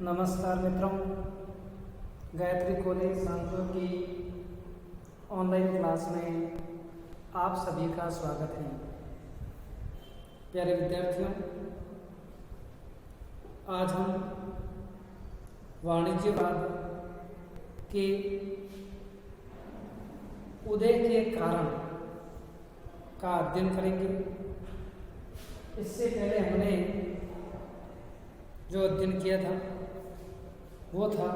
नमस्कार मित्रों, गायत्री कॉलेज सांसों की ऑनलाइन क्लास में आप सभी का स्वागत है। प्यारे विद्यार्थियों, आज हम वाणिज्यवाद के उदय के कारण का अध्ययन करेंगे। इससे पहले हमने जो अध्ययन किया था वो था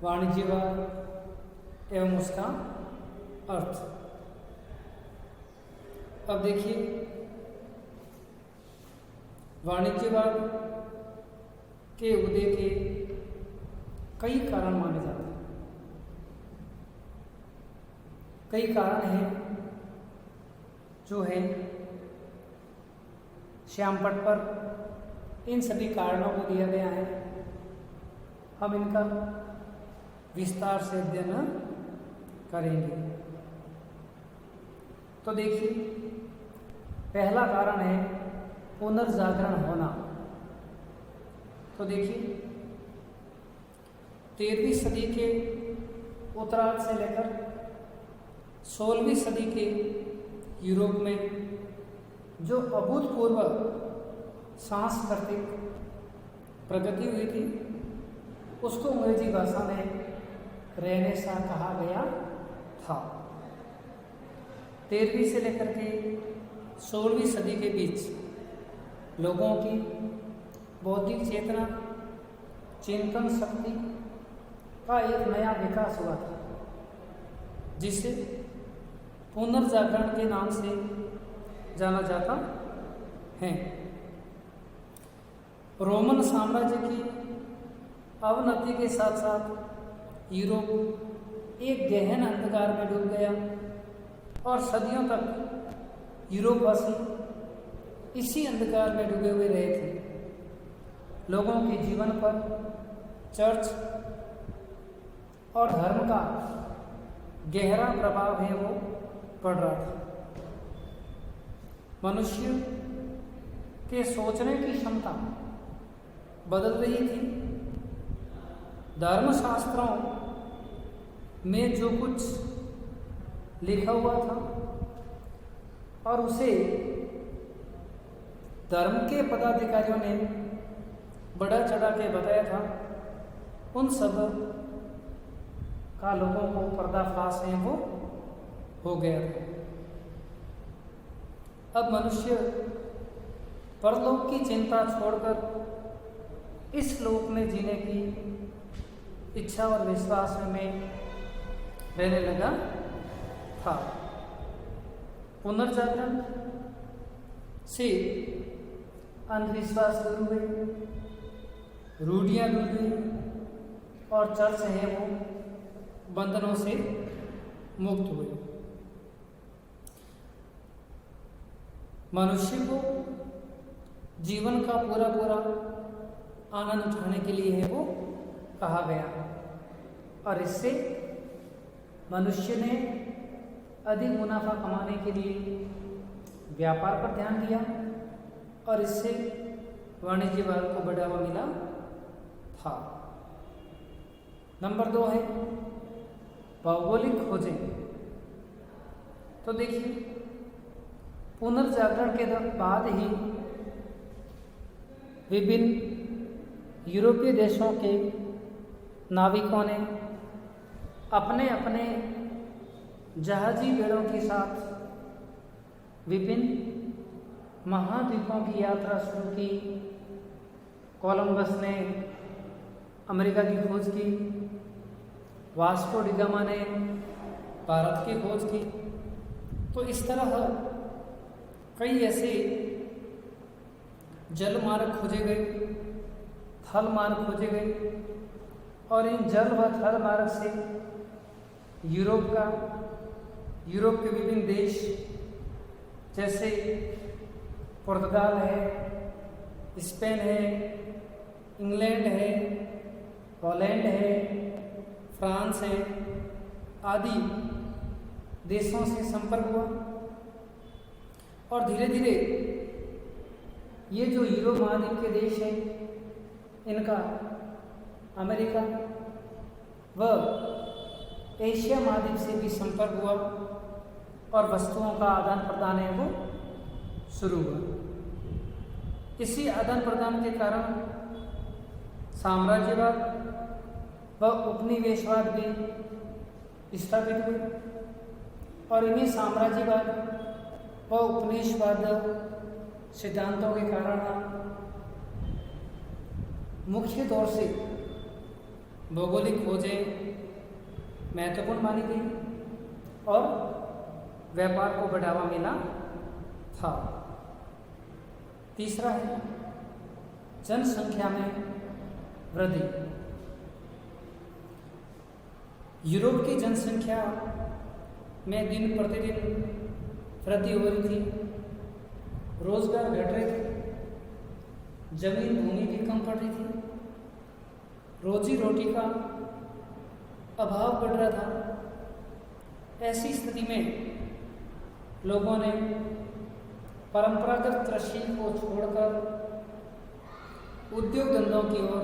वाणिज्यवाद एवं उसका अर्थ। अब देखिए, वाणिज्यवाद के उदय के कई कारण माने जाते हैं। कई कारण हैं जो है श्यामपट्ट पर इन सभी कारणों को दिया गया है। हम इनका विस्तार से अध्ययन करेंगे। तो देखिए, पहला कारण है पुनर्जागरण होना। तो देखिए, 13वीं सदी के उत्तरार्ध से लेकर 16वीं सदी के यूरोप में जो अभूतपूर्व सांस्कृतिक प्रगति हुई थी उसको अंग्रेजी भाषा में रेनेसां कहा गया था। 13वीं से लेकर के 16वीं सदी के बीच लोगों की बौद्धिक चेतना, चिंतन शक्ति का एक नया विकास हुआ था, जिसे पुनर्जागरण के नाम से जाना जाता है। रोमन साम्राज्य की अवनति के साथ साथ यूरोप एक गहन अंधकार में डूब गया और सदियों तक यूरोपवासी इसी अंधकार में डूबे हुए रहे थे। लोगों के जीवन पर चर्च और धर्म का गहरा प्रभाव है वो पड़ रहा था। मनुष्य के सोचने की क्षमता बदल रही थी। धर्मशास्त्रों में जो कुछ लिखा हुआ था और उसे धर्म के पदाधिकारियों ने बढ़ा चढ़ा के बताया था, उन सब का लोगों को पर्दाफाश है वो हो गया था। अब मनुष्य परलोक की चिंता छोड़कर इस लोक में जीने की इच्छा और विश्वास में रहने लगा था। पुनर्जागरण से अंधविश्वास दूर हुए, रूढ़ियाँ दूर हुई और चर्च है वो बंधनों से मुक्त हुए। मनुष्य को जीवन का पूरा पूरा आनंद उठाने के लिए है वो कहा गया और इससे मनुष्य ने अधिक मुनाफा कमाने के लिए व्यापार पर ध्यान दिया और इससे वाणिज्यवाद को बढ़ावा मिला था। नंबर 2 है भौगोलिक खोजें। तो देखिए, पुनर्जागरण के बाद ही विभिन्न यूरोपीय देशों के नाविकों ने अपने अपने जहाजी बेड़ों के साथ विभिन्न महाद्वीपों की यात्रा शुरू की। कोलंबस ने अमेरिका की खोज की, वास्को डी गामा ने भारत की खोज की। तो इस तरह कई ऐसे जल मार्ग खोजे गए, थल मार्ग खोजे गए और इन जल व थल मार्ग से यूरोप के विभिन्न देश जैसे पुर्तगाल है, स्पेन है, इंग्लैंड है, हॉलैंड है, फ्रांस है आदि देशों से संपर्क हुआ और धीरे धीरे ये जो यूरोप महाद्वीप के देश हैं इनका अमेरिका व एशिया महाद्वीप से भी संपर्क हुआ और वस्तुओं का आदान प्रदान है वो शुरू हुआ। इसी आदान प्रदान के कारण साम्राज्यवाद व उपनिवेशवाद भी स्थापित हुए और इन्हीं साम्राज्यवाद व उपनिवेशवाद सिद्धांतों के कारण मुख्य तौर से भौगोलिक खोजें महत्वपूर्ण मानी गई और व्यापार को बढ़ावा मिला था। तीसरा है जनसंख्या में वृद्धि। यूरोप की जनसंख्या में दिन प्रतिदिन वृद्धि हो रही थी, रोजगार घट रहे थे, जमीन भूमि भी कम पड़ रही थी, रोजी रोटी का अभाव बढ़ रहा था। ऐसी स्थिति में लोगों ने परंपरागत कृषि को छोड़कर उद्योग धंधों की ओर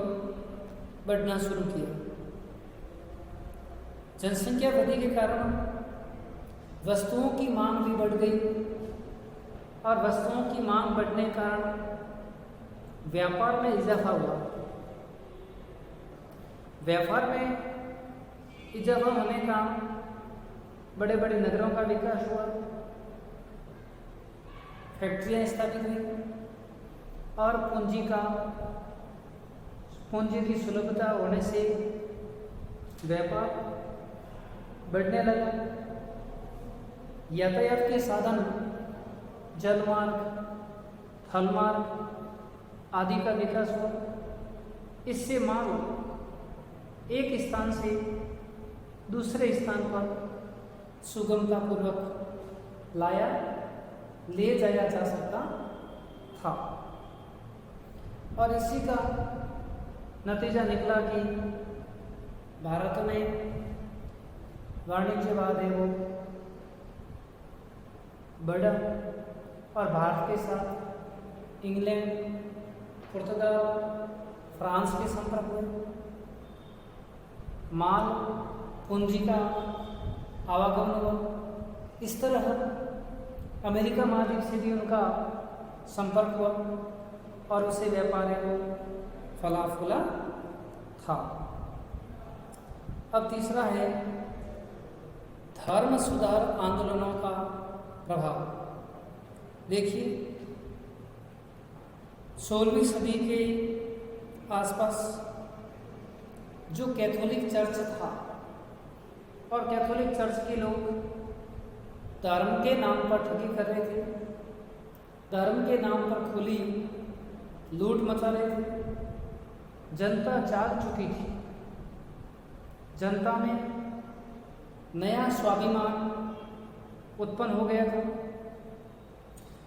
बढ़ना शुरू किया। जनसंख्या वृद्धि के कारण वस्तुओं की मांग भी बढ़ गई और वस्तुओं की मांग बढ़ने के कारण व्यापार में इजाफा हुआ। व्यापार में इजाफा होने का बड़े बड़े नगरों का विकास हुआ, फैक्ट्रियां स्थापित हुई और पूंजी की सुलभता होने से व्यापार बढ़ने लगा। यातायात के साधन जलमार्ग, थलमार्ग आदि का विकास हुआ। इससे माल एक स्थान से दूसरे स्थान पर सुगमतापूर्वक ले जाया जा सकता था और इसी का नतीजा निकला कि भारत में वाणिज्यवाद है वो बढ़ा और भारत के साथ इंग्लैंड, पुर्तगाल, फ्रांस के संपर्क हुए। माल पूंजी का आवागमन हुआ। इस तरह अमेरिका महाद्वीप से भी उनका संपर्क हुआ और उसे व्यापार है वो फला फूला था। अब तीसरा है धर्म सुधार आंदोलनों का प्रभाव। देखिए 16वीं सदी के आसपास जो कैथोलिक चर्च था और कैथोलिक चर्च के लोग धर्म के नाम पर ठगी कर रहे थे, धर्म के नाम पर खुली लूट मचा रहे थे। जनता जाग चुकी थी, जनता में नया स्वाभिमान उत्पन्न हो गया था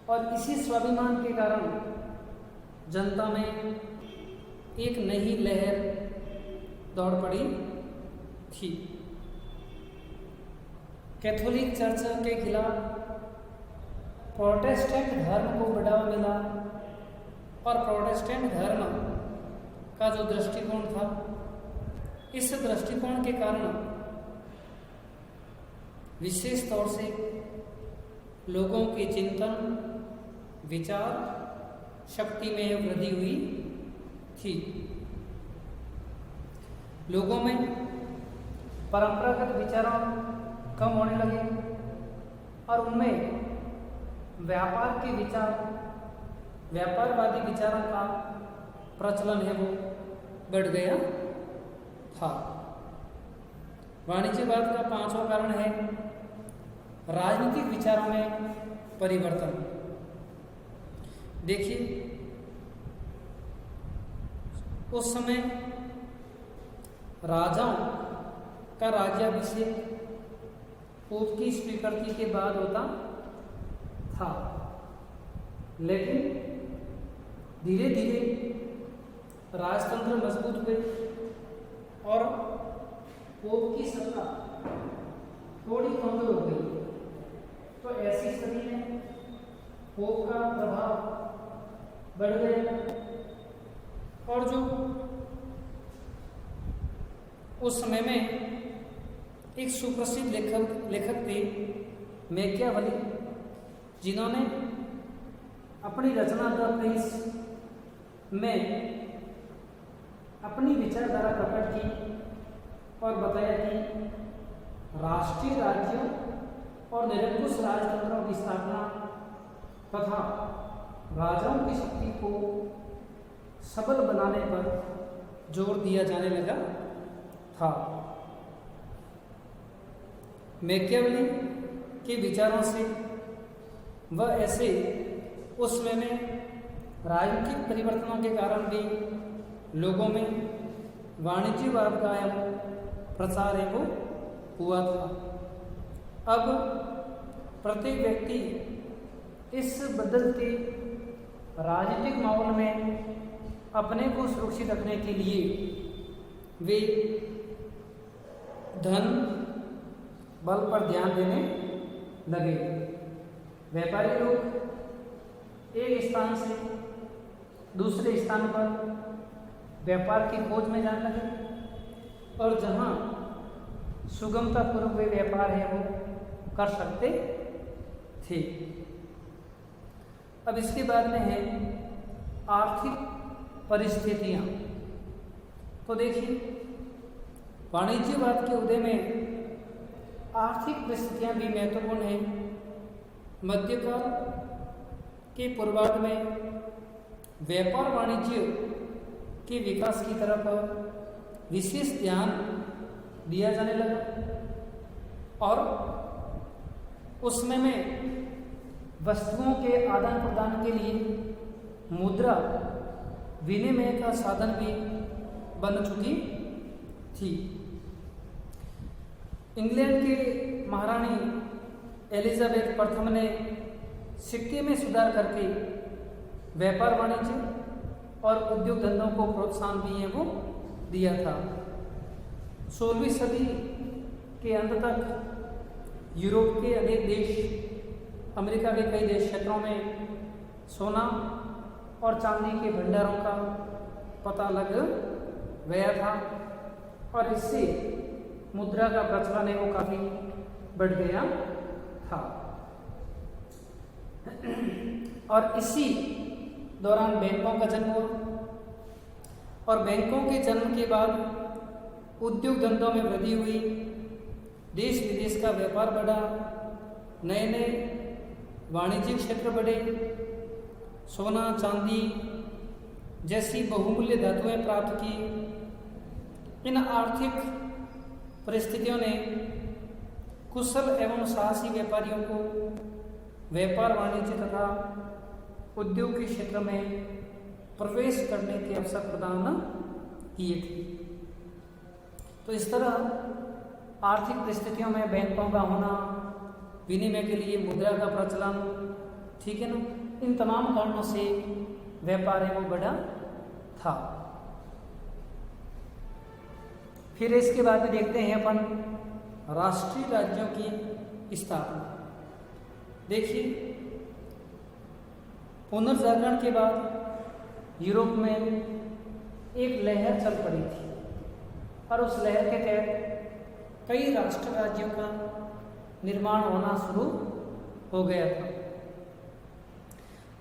और इसी स्वाभिमान के कारण जनता में एक नई लहर दौड़ पड़ी थी। कैथोलिक चर्च के खिलाफ प्रोटेस्टेंट धर्म को बढ़ावा मिला और प्रोटेस्टेंट धर्म का जो दृष्टिकोण था, इस दृष्टिकोण के कारण विशेष तौर से लोगों के चिंतन, विचार शक्ति में वृद्धि हुई थी। लोगों में परंपरागत विचारों कम होने लगे और उनमें व्यापार के विचार, व्यापारवादी विचारों का प्रचलन है वो बढ़ गया था। वाणिज्यवाद का पांचवा कारण है राजनीतिक विचारों में परिवर्तन। देखिए उस समय राजाओं का राज्याभिषेक पोप की स्वीकृति के बाद होता था, लेकिन धीरे धीरे राजतंत्र मजबूत हुए और पोप की सत्ता थोड़ी कमजोर हो गई। तो ऐसी स्थिति में पोप का प्रभाव बढ़ गया और जो उस समय में एक सुप्रसिद्ध लेखक थे मैकियावेली, जिन्होंने अपनी रचना द प्रिंस में अपनी विचारधारा प्रकट की और बताया कि राष्ट्रीय राज्यों और निरंकुश राजतंत्रों की स्थापना तथा राजाओं की शक्ति को सबल बनाने पर जोर दिया जाने लगा था। मैकियावेली के विचारों से वह ऐसे उस समय में राजनीतिक परिवर्तनों के कारण भी लोगों में वाणिज्यवाद का प्रचार एवं हुआ था। अब प्रत्येक व्यक्ति इस बदलते राजनीतिक माहौल में अपने को सुरक्षित रखने के लिए वे धन बल पर ध्यान देने लगे। व्यापारी लोग एक स्थान से दूसरे स्थान पर व्यापार की खोज में जाने लगे और जहाँ सुगमतापूर्वक वे व्यापार है वो कर सकते थे। अब इसके बाद में है आर्थिक परिस्थितियाँ। तो देखिए, वाणिज्यवाद के उदय में आर्थिक परिस्थितियाँ भी महत्वपूर्ण हैं। मध्यकाल के पूर्वार्ध में व्यापार वाणिज्य के विकास की तरफ विशेष ध्यान दिया जाने लगा और उस समय में वस्तुओं के आदान प्रदान के लिए मुद्रा विनिमय का साधन भी बन चुकी थी। इंग्लैंड के महारानी एलिजाबेथ प्रथम ने सिक्के में सुधार करके व्यापार वाणिज्य और उद्योग धंधों को प्रोत्साहन भी है वो दिया था। 16वीं सदी के अंत तक यूरोप के अनेक देश, अमेरिका के कई देश क्षेत्रों में सोना और चांदी के भंडारों का पता लग गया था और इससे मुद्रा का प्रचलन है वो काफ़ी बढ़ गया था। और इसी दौरान बैंकों का जन्म हुआ और बैंकों के जन्म के बाद उद्योग धंधों में वृद्धि हुई, देश विदेश का व्यापार बढ़ा, नए नए वाणिज्यिक क्षेत्र बढ़े, सोना चांदी जैसी बहुमूल्य धातुएं प्राप्त की। इन आर्थिक परिस्थितियों ने कुशल एवं साहसी व्यापारियों को व्यापार वाणिज्य तथा उद्योग के क्षेत्र में प्रवेश करने के अवसर प्रदान किए थे। तो इस तरह आर्थिक परिस्थितियों में बैंकों का होना, विनिमय के लिए मुद्रा का प्रचलन, ठीक है ना, इन तमाम कारणों से व्यापार है वो बढ़ा था। फिर इसके बाद में देखते हैं अपन राष्ट्रीय राज्यों की स्थापना। देखिए, पुनर्जागरण के बाद यूरोप में एक लहर चल पड़ी थी और उस लहर के तहत कई राष्ट्र राज्यों का निर्माण होना शुरू हो गया था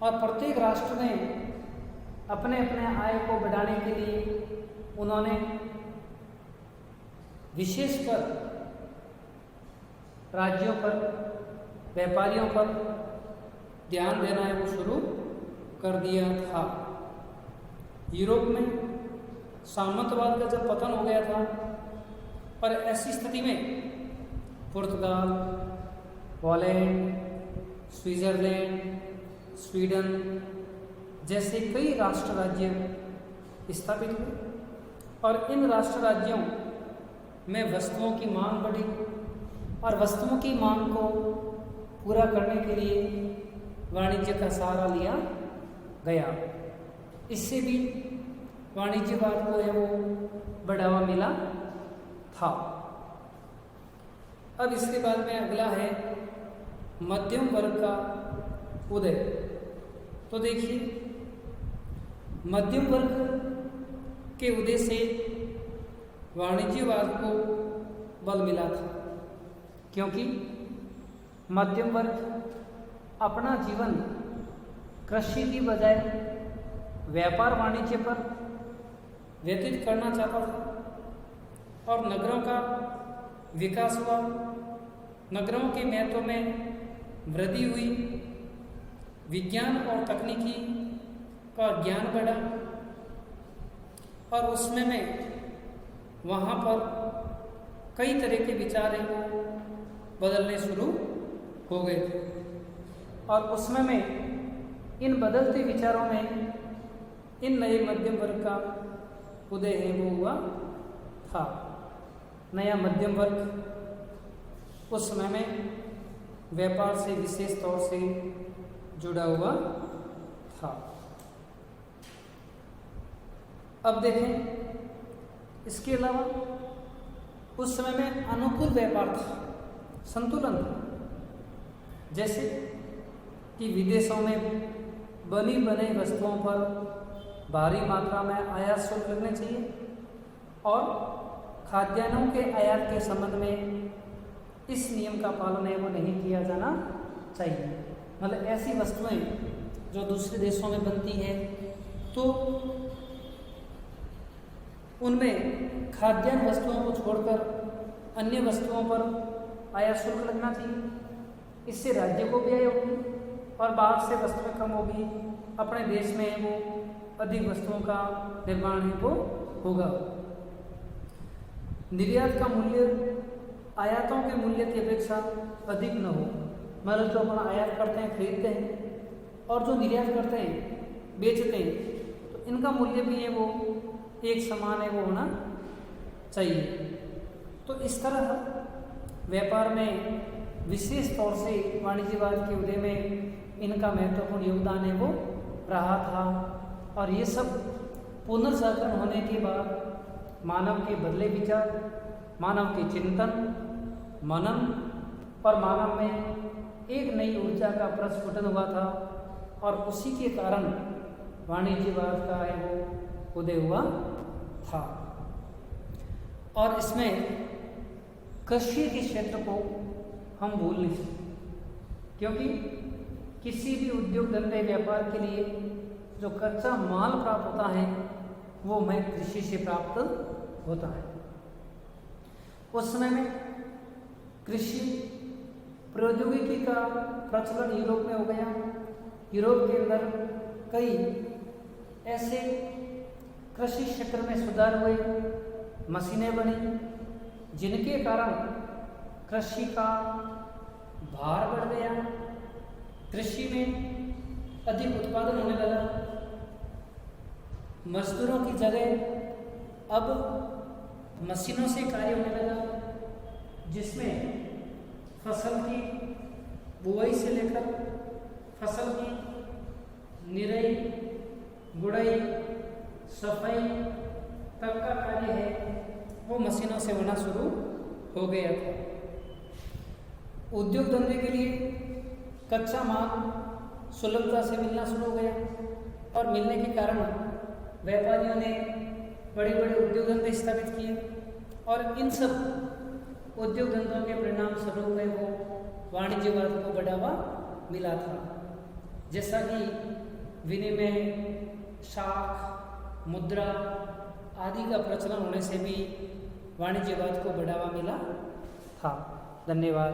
और प्रत्येक राष्ट्र में अपने अपने आय को बढ़ाने के लिए उन्होंने विशेषकर राज्यों पर, व्यापारियों पर ध्यान देना है वो शुरू कर दिया था। यूरोप में सामंतवाद का जब पतन हो गया था और ऐसी स्थिति में पुर्तगाल, पोलैंड, स्विट्जरलैंड, स्वीडन जैसे कई राष्ट्र राज्य स्थापित हुए और इन राष्ट्र राज्यों में वस्तुओं की मांग बढ़ी और वस्तुओं की मांग को पूरा करने के लिए वाणिज्य का सहारा लिया गया। इससे भी वाणिज्यवाद को है वो बढ़ावा मिला था। अब इसके बाद में अगला है मध्यम वर्ग का उदय। तो देखिए, मध्यम वर्ग के उदय से वाणिज्यवाद को बल मिला था, क्योंकि मध्यम वर्ग अपना जीवन कृषि की बजाय व्यापार वाणिज्य पर व्यतीत करना चाहता था और नगरों का विकास हुआ, नगरों के महत्व में वृद्धि हुई, विज्ञान और तकनीकी का ज्ञान बढ़ा और उसमें में वहाँ पर कई तरह के विचार हैं वो बदलने शुरू हो गए थे और उसमें में इन बदलते विचारों में इन नए मध्यम वर्ग का उदय है वो हुआ था। नया मध्यम वर्ग उस समय में व्यापार से विशेष तौर से जुड़ा हुआ था। अब देखें, इसके अलावा उस समय में अनुकूल व्यापार था, संतुलन था। जैसे कि विदेशों में बनी बनाई वस्तुओं पर भारी मात्रा में आयात शुल्क लगने चाहिए और खाद्यान्नों के आयात के संबंध में इस नियम का पालन है वो नहीं किया जाना चाहिए। मतलब ऐसी वस्तुएं जो दूसरे देशों में बनती है तो उनमें खाद्यान्न वस्तुओं को छोड़कर अन्य वस्तुओं पर आयात शुल्क लगना चाहिए। इससे राज्य को व्यय होगी और बाहर से वस्तुएं कम होगी, अपने देश में वो अधिक वस्तुओं का निर्माण है वो होगा। निर्यात का मूल्य आयातों के मूल्य की अपेक्षा अधिक न हो। मतलब जो अपन आयात करते हैं, खरीदते हैं और जो निर्यात करते हैं, बेचते हैं, तो इनका मूल्य भी है वो एक समान है वो होना चाहिए। तो इस तरह व्यापार में विशेष तौर से वाणिज्यवाद के उदय में इनका महत्वपूर्ण योगदान है वो रहा था और ये सब पुनर्जागरण होने के बाद मानव के बदले विचार, मानव के चिंतन, मनन और मानव में एक नई ऊर्जा का प्रस्फुटन हुआ था और उसी के कारण वाणिज्यवाद का है वो उदय हुआ था। और इसमें कृषि के क्षेत्र को हम भूल नहीं सकते, क्योंकि किसी भी उद्योग धंधे व्यापार के लिए जो कच्चा माल प्राप्त होता है वो हमें कृषि से प्राप्त होता है। उस समय में कृषि प्रौद्योगिकी का प्रचलन यूरोप में हो गया। यूरोप के अंदर कई ऐसे कृषि क्षेत्र में सुधार हुए, मशीनें बनी जिनके कारण कृषि का भार बढ़ गया, कृषि में अधिक उत्पादन होने लगा। मजदूरों की जगह अब मशीनों से कार्य होने लगा, जिसमें फसल की बुआई से लेकर फसल की निराई, गुड़ाई, सफाई तक का कार्य है वो मशीनों से होना शुरू हो गया था। उद्योग धंधे के लिए कच्चा माल सुलभता से मिलना शुरू हो गया और मिलने के कारण व्यापारियों ने बड़े बड़े उद्योग धंधे स्थापित किए और इन सब उद्योग धंधों के परिणाम स्वरूप में वो वाणिज्यवाद को बढ़ावा मिला था। जैसा कि विनिमय, शाख, मुद्रा आदि का प्रचलन होने से भी वाणिज्यवाद को बढ़ावा मिला था। धन्यवाद।